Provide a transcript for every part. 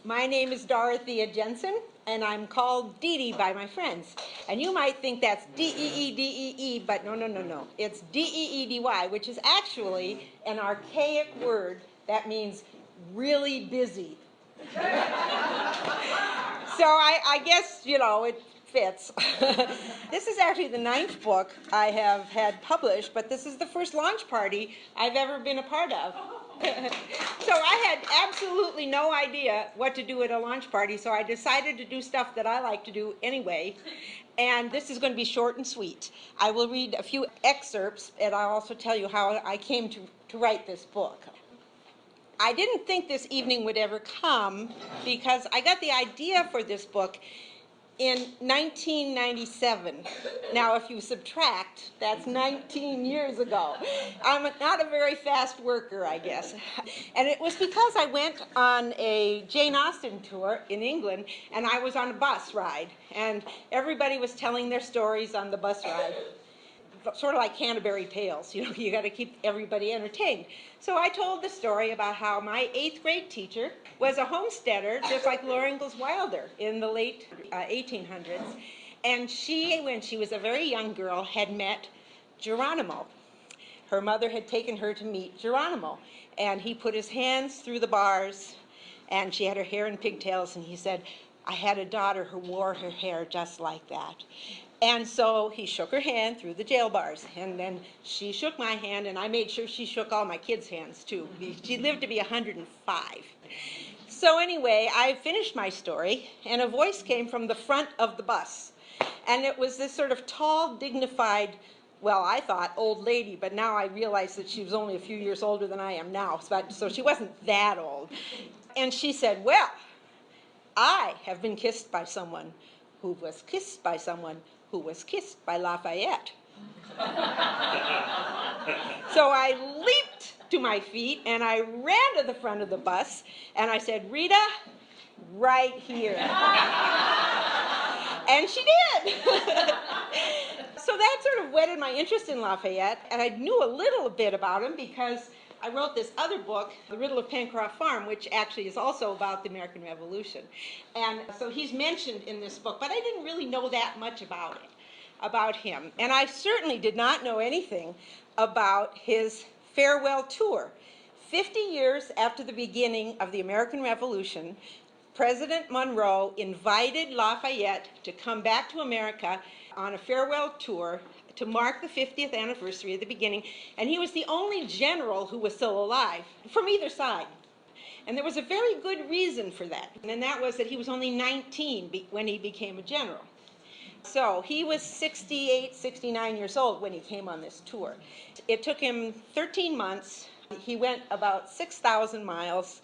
My name is Dorothea Jensen, and I'm called Dee Dee by my friends. And you might think that's D-E-E-D-E-E, but no, no, no, no. It's D-E-E-D-Y, which is actually an archaic word that means really busy. So I guess, you know, it fits. This is actually the 9th book I have had published, but this is the first launch party I've ever been a part of. So I had absolutely no idea what to do at a launch party, so I decided to do stuff that I like to do anyway. And this is going to be short and sweet. I will read a few excerpts, and I'll also tell you how I came to write this book. I didn't think this evening would ever come because I got the idea for this book in 1997. Now, if you subtract, that's 19 years ago. I'm not a very fast worker, I guess. And it was because I went on a Jane Austen tour in England, and I was on a bus ride, and everybody was telling their stories on the bus ride. Sort of like Canterbury Tales, you know, you got to keep everybody entertained. So I told the story about how my 8th grade teacher was a homesteader, just like Laura Ingalls Wilder in the late 1800s. And she, when she was a very young girl, had met Geronimo. Her mother had taken her to meet Geronimo. And he put his hands through the bars, and she had her hair in pigtails, and he said, "I had a daughter who wore her hair just like that." And so he shook her hand through the jail bars, and then she shook my hand, and I made sure she shook all my kids' hands too. She lived to be 105. So anyway, I finished my story, and a voice came from the front of the bus. And it was this sort of tall, dignified, well, I thought old lady, but now I realize that she was only a few years older than I am now, so she wasn't that old. And she said, "Well, I have been kissed by someone who was kissed by someone who was kissed by Lafayette." So I leaped to my feet and I ran to the front of the bus and I said, "Rita, right here." And she did. So that sort of whetted my interest in Lafayette, and I knew a little bit about him because I wrote this other book, The Riddle of Pencroft Farm, which actually is also about the American Revolution. And so he's mentioned in this book, but I didn't really know that much about him. And I certainly did not know anything about his farewell tour. 50 years after the beginning of the American Revolution, President Monroe invited Lafayette to come back to America on a farewell tour to mark the 50th anniversary of the beginning, and he was the only general who was still alive from either side. And there was a very good reason for that, and that was that he was only 19 when he became a general. So he was 68, 69 years old when he came on this tour. It took him 13 months. He went about 6,000 miles,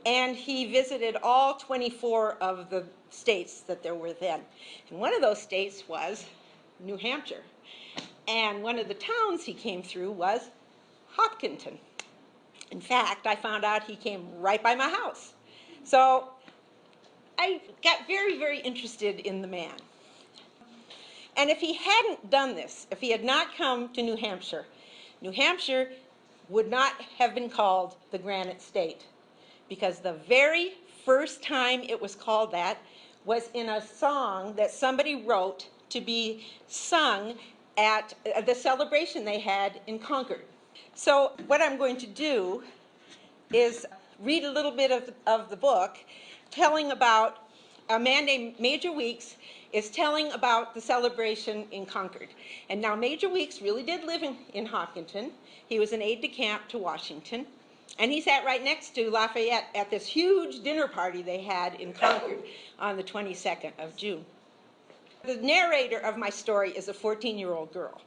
and he visited all 24 of the states that there were then. And one of those states was New Hampshire. And one of the towns he came through was Hopkinton. In fact, I found out he came right by my house. So I got very, very interested in the man. And if he hadn't done this, if he had not come to New Hampshire would not have been called the Granite State, because the very first time it was called that was in a song that somebody wrote to be sung at the celebration they had in Concord. So what I'm going to do is read a little bit of the book, telling about a man named Major Weeks is telling about the celebration in Concord. And now Major Weeks really did live in Hopkinton. He was an aide-de-camp to Washington. And he sat right next to Lafayette at this huge dinner party they had in Concord on the 22nd of June. The narrator of my story is a 14-year-old girl.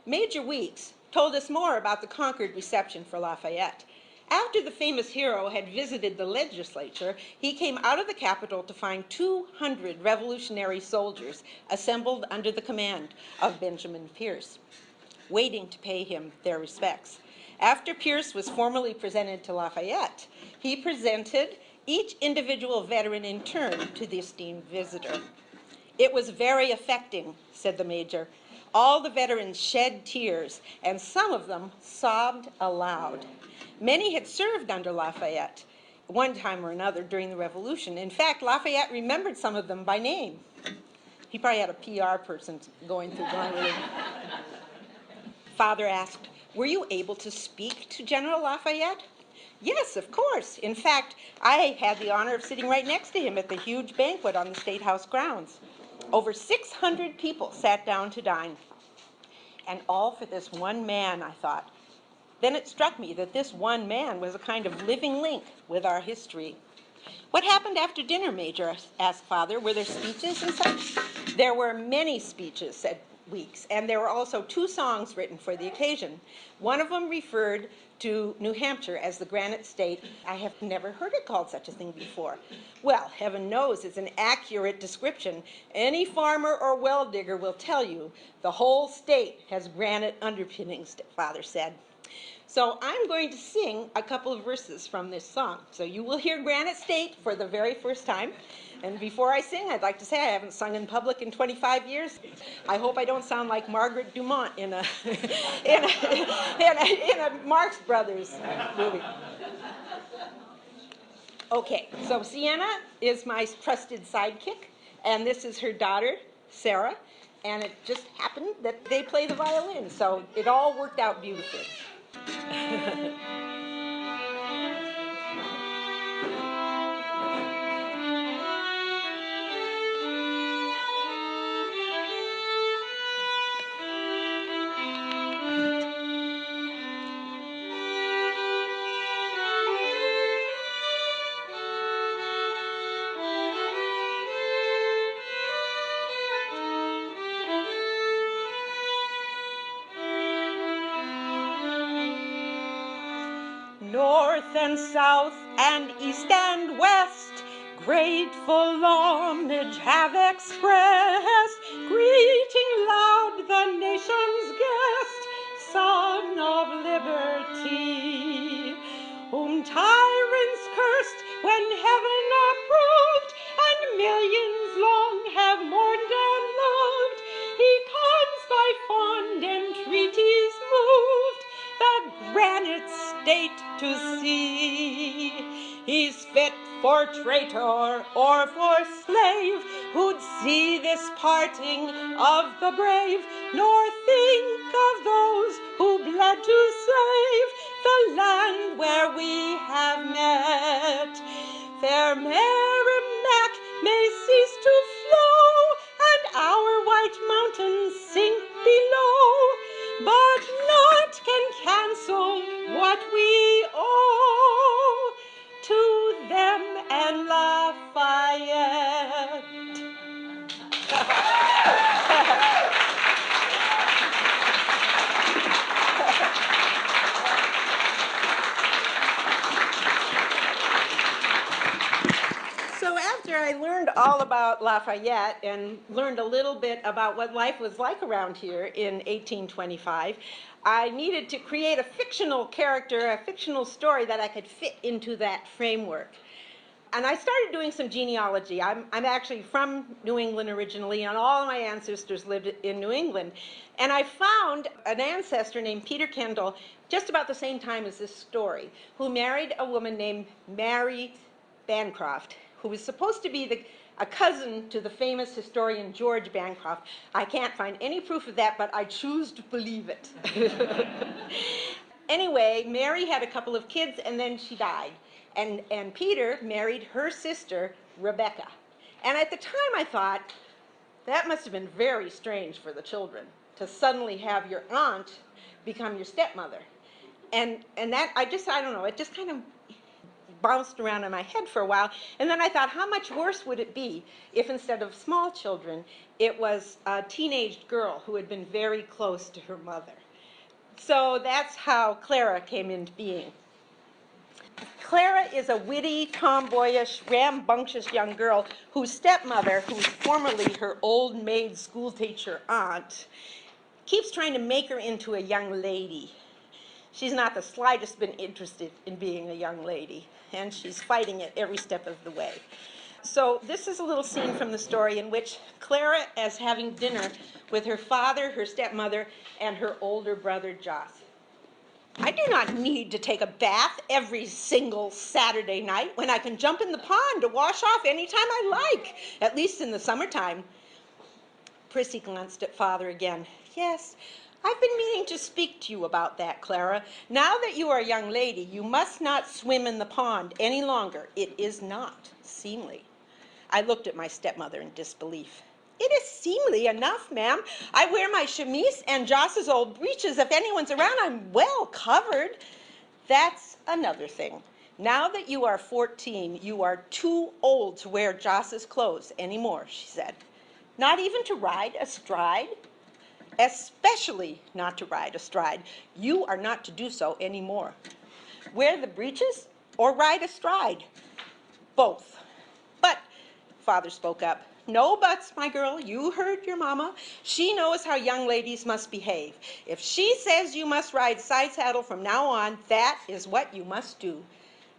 Major Weeks told us more about the Concord reception for Lafayette. After the famous hero had visited the legislature, he came out of the Capitol to find 200 revolutionary soldiers assembled under the command of Benjamin Pierce, waiting to pay him their respects. After Pierce was formally presented to Lafayette, he presented each individual veteran in turn to the esteemed visitor. "It was very affecting," said the major. "All the veterans shed tears, and some of them sobbed aloud. Many had served under Lafayette. one time or another during the Revolution. In fact, Lafayette remembered some of them by name. He probably had a PR person going through going. Father asked, "Were you able to speak to General Lafayette?" "Yes, of course. In fact, I had the honor of sitting right next to him at the huge banquet on the State House grounds. Over 600 people sat down to dine. And all for this one man," I thought. Then it struck me that this one man was a kind of living link with our history. "What happened after dinner, Major?" asked Father. "Were there speeches and such?" "There were many speeches," said Weeks, "and there were also 2 songs written for the occasion. One of them referred to New Hampshire as the Granite State. I have never heard it called such a thing before." "Well, heaven knows it's an accurate description. Any farmer or well digger will tell you the whole state has granite underpinnings," Father said. So I'm going to sing a couple of verses from this song. So you will hear Granite State for the very first time. And before I sing, I'd like to say I haven't sung in public in 25 years. I hope I don't sound like Margaret Dumont in a, in a Marx Brothers movie. Okay, so Sienna is my trusted sidekick, and this is her daughter, SARA, and it just happened that they play the violin, so it all worked out beautifully. North and south and east and west, grateful homage have expressed, greeting loud the nation's guest, son of liberty, whom tyrants cursed when heaven approved, and millions long have mourned and loved. He comes by fond entreaties moved, the granite state to see. He's fit for traitor or for slave, who'd see this parting of the brave, nor think of those who bled to save the land where we have met. Fair Merrimack may cease to flow, and our white mountains sink below, but naught can cancel what we owe to them and Lafayette. So after I learned all about Lafayette and learned a little bit about what life was like around here in 1825, I needed to create a fictional character, a fictional story that I could fit into that framework. And I started doing some genealogy. I'm actually from New England originally, and all of my ancestors lived in New England. And I found an ancestor named Peter Kendall, just about the same time as this story, who married a woman named Mary Bancroft, who was supposed to be a cousin to the famous historian George Bancroft. I can't find any proof of that, but I choose to believe it. Anyway, Mary had a couple of kids, and then she died. And Peter married her sister, Rebecca. And at the time I thought, that must have been very strange for the children, to suddenly have your aunt become your stepmother. And that, I don't know, it just kind of bounced around in my head for a while. And then I thought, how much worse would it be if instead of small children, it was a teenage girl who had been very close to her mother. So that's how Clara came into being. Clara is a witty, tomboyish, rambunctious young girl whose stepmother, who was formerly her old maid schoolteacher aunt, keeps trying to make her into a young lady. She's not the slightest bit interested in being a young lady, and she's fighting it every step of the way. So this is a little scene from the story in which Clara is having dinner with her father, her stepmother, and her older brother, Joss. I do not need to take a bath every single Saturday night when I can jump in the pond to wash off anytime I like, at least in the summertime. Prissy glanced at Father again. Yes, I've been meaning to speak to you about that, Clara. Now that you are a young lady, you must not swim in the pond any longer. It is not seemly. I looked at my stepmother in disbelief. It is seemly enough, ma'am. I wear my chemise and Joss's old breeches. If anyone's around, I'm well covered. That's another thing. Now that you are 14, you are too old to wear Joss's clothes anymore, she said. Not even to ride astride? Especially not to ride astride. You are not to do so anymore. Wear the breeches or ride astride? Both. But, Father spoke up, no buts, my girl. You heard your mama. She knows how young ladies must behave. If she says you must ride side saddle from now on, that is what you must do.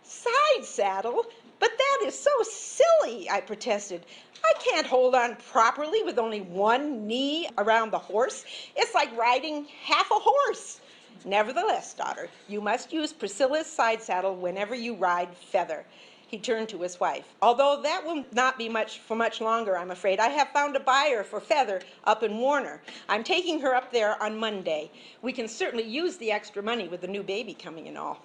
Side saddle? But that is so silly, I protested. I can't hold on properly with only one knee around the horse. It's like riding half a horse. Nevertheless, daughter, you must use Priscilla's side saddle whenever you ride Feather. He turned to his wife. Although that will not be for much longer, I'm afraid. I have found a buyer for Feather up in Warner. I'm taking her up there on Monday. We can certainly use the extra money with the new baby coming and all.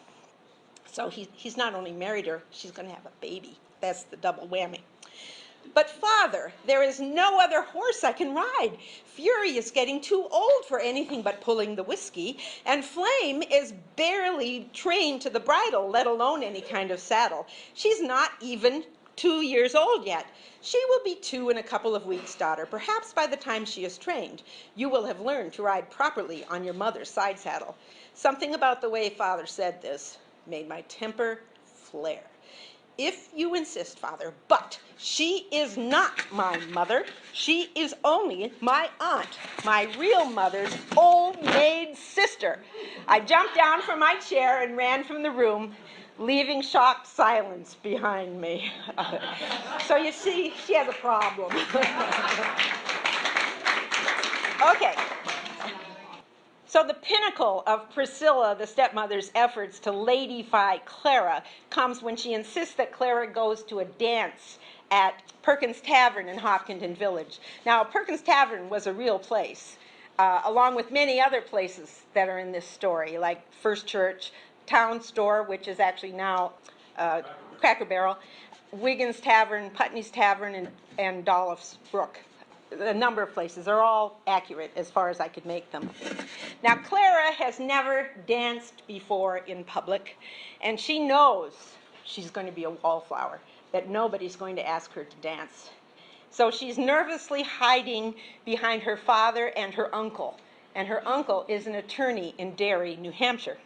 So he's not only married her, she's going to have a baby. That's the double whammy. But Father, there is no other horse I can ride. Fury is getting too old for anything but pulling the whiskey, and Flame is barely trained to the bridle, let alone any kind of saddle. She's not even 2 years old yet. She will be 2 in a couple of weeks, daughter. Perhaps by the time she is trained, you will have learned to ride properly on your mother's side saddle. Something about the way Father said this made my temper flare. If you insist, Father, but she is not my mother. She is only my aunt, my real mother's old maid sister. I jumped down from my chair and ran from the room, leaving shocked silence behind me. So you see, she has a problem. Okay. So the pinnacle of Priscilla, the stepmother's efforts to ladify Clara comes when she insists that Clara goes to a dance at Perkins Tavern in Hopkinton Village. Now, Perkins Tavern was a real place, along with many other places that are in this story, like First Church, Town Store, which is actually now Cracker Barrel, Wiggins Tavern, Putney's Tavern, and Dolliff's Brook. A number of places are all accurate as far as I could make them. Now, Clara has never danced before in public, and she knows she's going to be a wallflower, that nobody's going to ask her to dance. So she's nervously hiding behind her father and her uncle is an attorney in Derry, New Hampshire.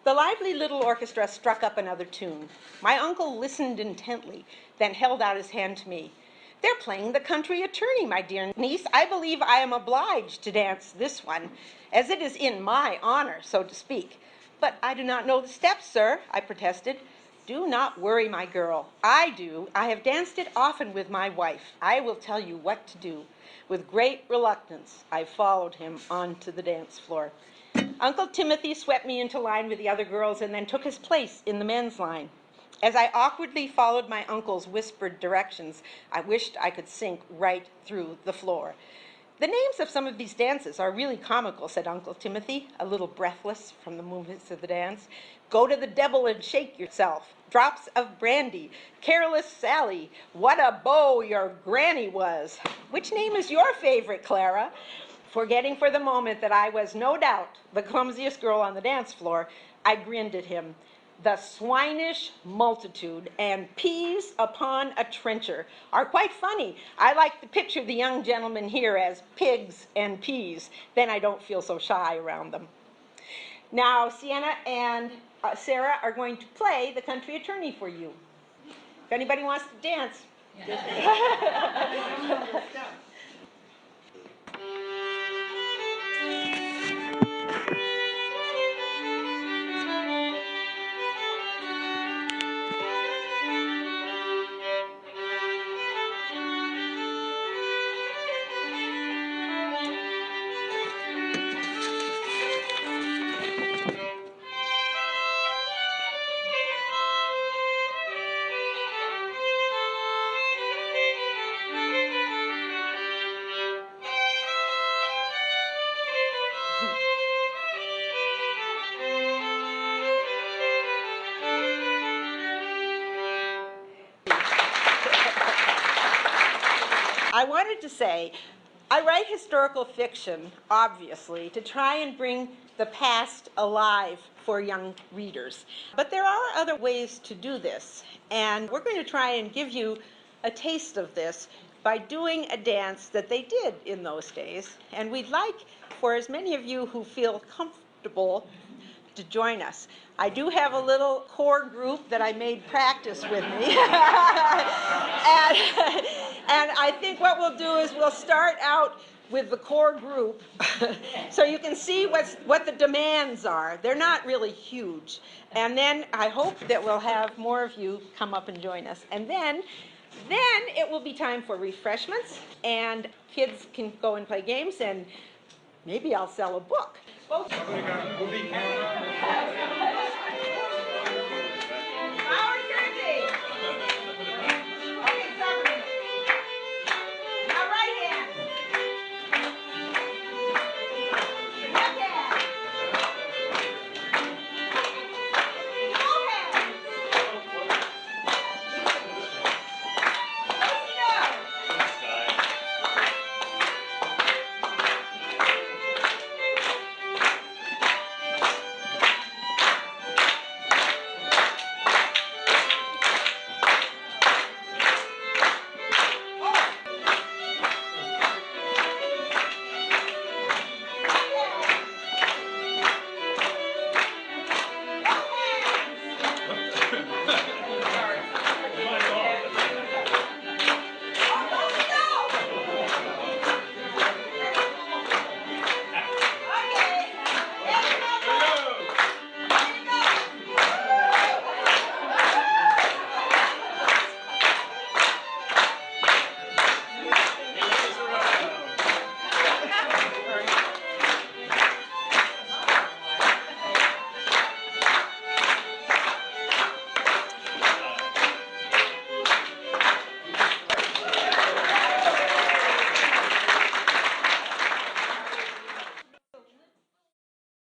The lively little orchestra struck up another tune. My uncle listened intently, then held out his hand to me. They're playing the country attorney, my dear niece. I believe I am obliged to dance this one, as it is in my honor, so to speak. But I do not know the steps, sir, I protested. Do not worry, my girl. I do. I have danced it often with my wife. I will tell you what to do. With great reluctance, I followed him onto the dance floor. Uncle Timothy swept me into line with the other girls and then took his place in the men's line. As I awkwardly followed my uncle's whispered directions, I wished I could sink right through the floor. The names of some of these dances are really comical, said Uncle Timothy, a little breathless from the movements of the dance. Go to the devil and shake yourself. Drops of brandy. Careless Sally. What a beau your granny was. Which name is your favorite, Clara? Forgetting for the moment that I was no doubt the clumsiest girl on the dance floor, I grinned at him. The swinish multitude and peas upon a trencher are quite funny. I like to picture the young gentlemen here as pigs and peas. Then I don't feel so shy around them. Now, Sienna and Sarah are going to play the country attorney for you. If anybody wants to dance. Yeah. I wanted to say, I write historical fiction, obviously, to try and bring the past alive for young readers. But there are other ways to do this, and we're going to try and give you a taste of this by doing a dance that they did in those days. And we'd like for as many of you who feel comfortable to join us. I do have a little core group that I made practice with me. and I think what we'll do is we'll start out with the core group so you can see what the demands are. They're not really huge. And then I hope that we'll have more of you come up and join us. And then it will be time for refreshments, and kids can go and play games, and maybe I'll sell a book. Both.